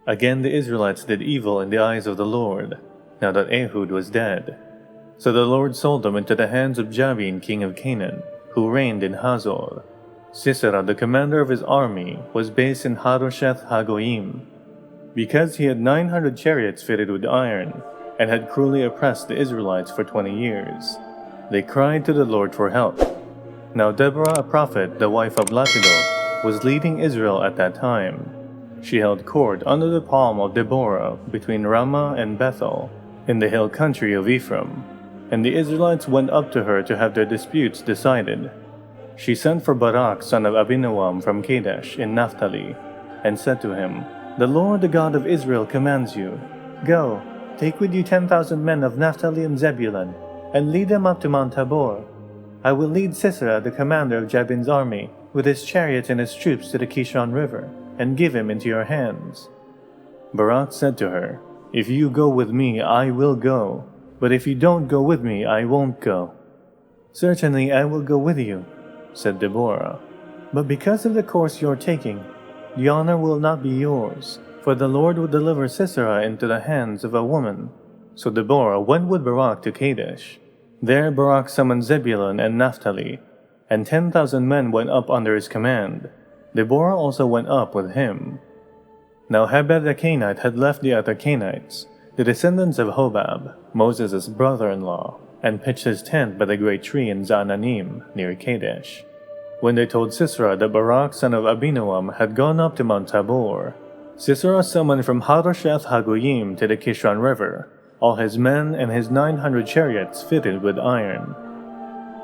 Again the Israelites did evil in the eyes of the Lord, now that Ehud was dead. So the Lord sold them into the hands of Jabin king of Canaan, who reigned in Hazor. Sisera, the commander of his army, was based in Harosheth Haggoyim, because he had 900 chariots fitted with iron, and had cruelly oppressed the Israelites for 20 years. They cried to the Lord for help. Now Deborah, a prophet, the wife of Lappidoth, was leading Israel at that time. She held court under the Palm of Deborah between Ramah and Bethel, in the hill country of Ephraim, and the Israelites went up to her to have their disputes decided. She sent for Barak son of Abinoam from Kedesh in Naphtali, and said to him, "The Lord, the God of Israel, commands you, Go, take with you 10,000 men of Naphtali and Zebulun, and lead them up to Mount Tabor. I will lead Sisera, the commander of Jabin's army, with his chariots and his troops to the Kishon River, and give him into your hands." Barak said to her, "If you go with me, I will go, but if you don't go with me, I won't go." "Certainly I will go with you," said Deborah, "but because of the course you're taking, the honor will not be yours, for the Lord will deliver Sisera into the hands of a woman." So Deborah went with Barak to Kedesh. There Barak summoned Zebulun and Naphtali, and 10,000 men went up under his command. Deborah also went up with him. Now Heber the Canaanite had left the other Canaanites, the descendants of Hobab, Moses' brother-in-law, and pitched his tent by the great tree in Zaananim, near Kedesh. When they told Sisera that Barak son of Abinoam had gone up to Mount Tabor, Sisera summoned from Harosheth Haggoyim to the Kishon River all his men and his 900 chariots fitted with iron.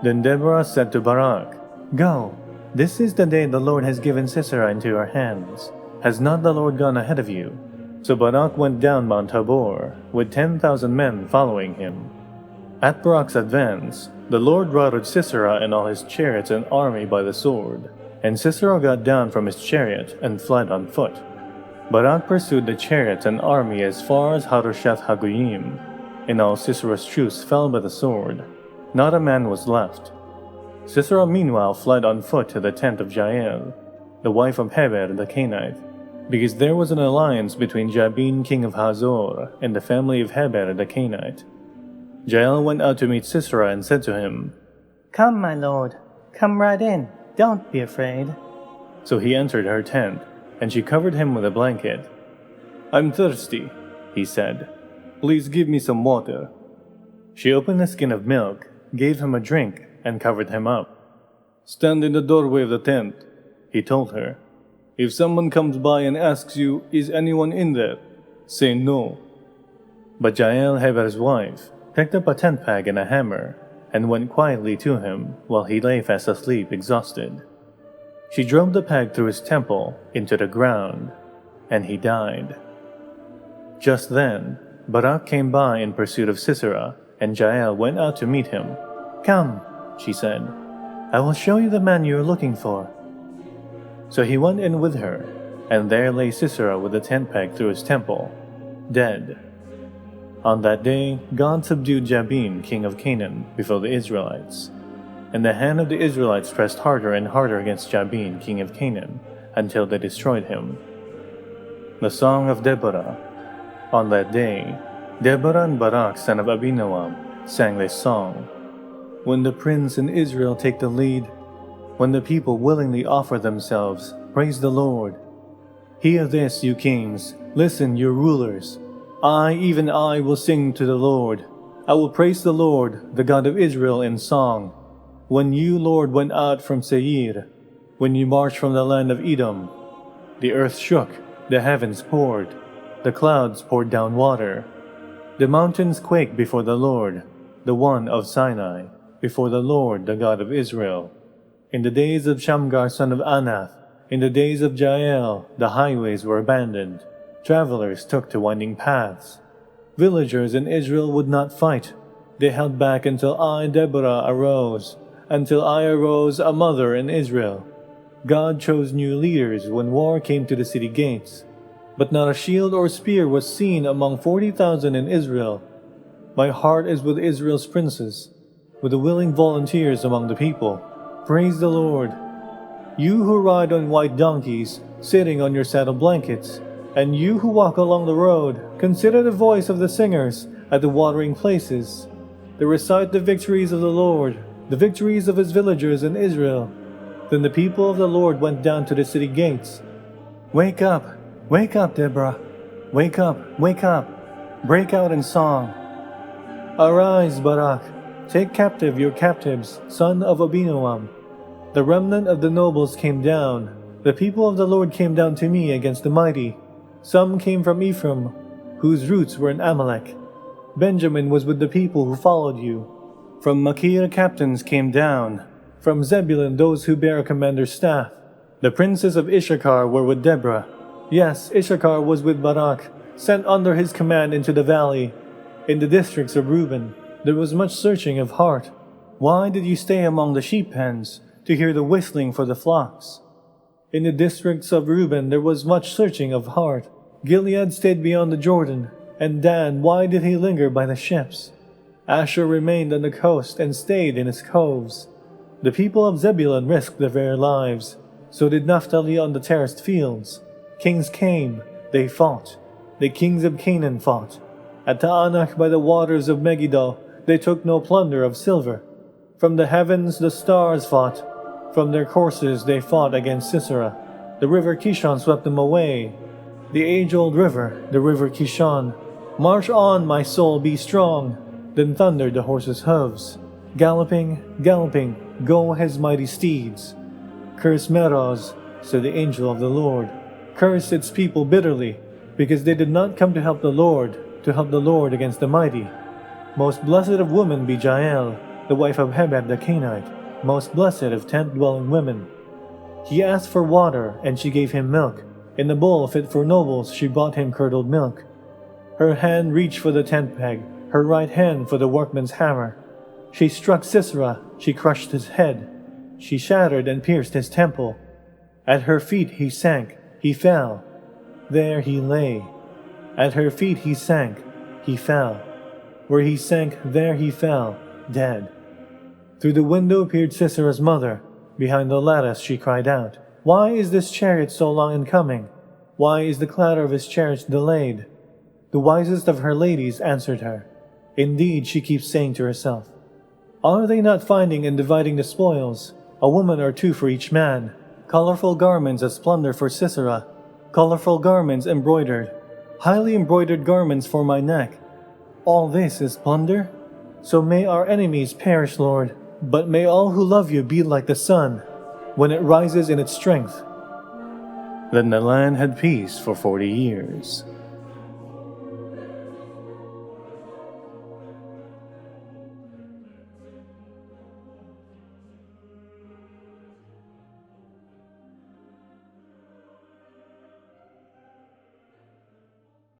Then Deborah said to Barak, "Go, this is the day the Lord has given Sisera into your hands. Has not the Lord gone ahead of you?" So Barak went down Mount Tabor, with 10,000 men following him. At Barak's advance, the Lord routed Sisera and all his chariots and army by the sword, and Sisera got down from his chariot and fled on foot. Barak pursued the chariots and army as far as Harosheth Haggoyim, and all Sisera's troops fell by the sword. Not a man was left. Sisera meanwhile fled on foot to the tent of Jael, the wife of Heber the Canaanite, because there was an alliance between Jabin king of Hazor and the family of Heber the Canaanite. Jael went out to meet Sisera and said to him, "Come, my lord, come right in, don't be afraid." So he entered her tent, and she covered him with a blanket. "I'm thirsty," he said. "Please give me some water." She opened a skin of milk, gave him a drink, and covered him up. "Stand in the doorway of the tent," he told her. "If someone comes by and asks you, 'Is anyone in there?' say no." But Jael, Heber's wife, picked up a tent peg and a hammer, and went quietly to him while he lay fast asleep, exhausted. She drove the peg through his temple into the ground, and he died. Just then, Barak came by in pursuit of Sisera, and Jael went out to meet him. "Come," she said, "I will show you the man you are looking for." So he went in with her, and there lay Sisera with the tent peg through his temple, dead. On that day, God subdued Jabin, king of Canaan, before the Israelites. And the hand of the Israelites pressed harder and harder against Jabin, king of Canaan, until they destroyed him. The Song of Deborah. On that day, Deborah and Barak, son of Abinoam, sang this song. When the prince in Israel take the lead, when the people willingly offer themselves, praise the Lord. Hear this, you kings, listen, you rulers. I, even I, will sing to the Lord. I will praise the Lord, the God of Israel, in song. When you, Lord, went out from Seir, when you marched from the land of Edom, the earth shook, the heavens poured, the clouds poured down water. The mountains quaked before the Lord, the one of Sinai, before the Lord, the God of Israel. In the days of Shamgar son of Anath, in the days of Jael, the highways were abandoned. Travelers took to winding paths. Villagers in Israel would not fight. They held back until I, Deborah, arose, until I arose, a mother in Israel. God chose new leaders when war came to the city gates, but not a shield or spear was seen among 40,000 in Israel. My heart is with Israel's princes, with the willing volunteers among the people. Praise the Lord. You who ride on white donkeys, sitting on your saddle blankets, And you who walk along the road, consider the voice of the singers at the watering places. They recite the victories of the Lord, the victories of his villagers in Israel. Then the people of the Lord went down to the city gates. Wake up, Deborah. Wake up, wake up. Break out in song. Arise, Barak. Take captive your captives, son of Abinoam. The remnant of the nobles came down. The people of the Lord came down to me against the mighty. Some came from Ephraim, whose roots were in Amalek. Benjamin was with the people who followed you. From Machir captains came down. From Zebulun those who bear a commander's staff. The princes of Issachar were with Deborah. Yes, Issachar was with Barak, sent under his command into the valley. In the districts of Reuben, there was much searching of heart. Why did you stay among the sheep pens to hear the whistling for the flocks? In the districts of Reuben there was much searching of heart. Gilead stayed beyond the Jordan, and Dan, why did he linger by the ships? Asher remained on the coast and stayed in his coves. The people of Zebulun risked their very lives. So did Naphtali on the terraced fields. Kings came, they fought. The kings of Canaan fought. At Taanach by the waters of Megiddo, they took no plunder of silver. From the heavens the stars fought. From their courses they fought against Sisera. The river Kishon swept them away. The age-old river, the river Kishon. March on, my soul, be strong. Then thundered the horses' hooves. Galloping, galloping, go his mighty steeds. Curse Meroz, said the angel of the Lord. Curse its people bitterly, because they did not come to help the Lord against the mighty. Most blessed of women be Jael, the wife of Hebed the Canaanite, most blessed of tent-dwelling women. He asked for water, and she gave him milk. In the bowl fit for nobles she brought him curdled milk. Her hand reached for the tent peg, her right hand for the workman's hammer. She struck Sisera, she crushed his head. She shattered and pierced his temple. At her feet he sank, he fell. There he lay. At her feet he sank, he fell. Where he sank, there he fell, dead. Through the window appeared Sisera's mother. Behind the lattice she cried out, Why is this chariot so long in coming? Why is the clatter of his chariots delayed? The wisest of her ladies answered her. Indeed, she keeps saying to herself, Are they not finding and dividing the spoils? A woman or two for each man. Colorful garments as plunder for Sisera. Colorful garments embroidered. Highly embroidered garments for my neck. All this is plunder? So may our enemies perish, Lord. But may all who love you be like the sun, when it rises in its strength. Then the land had peace for 40 years.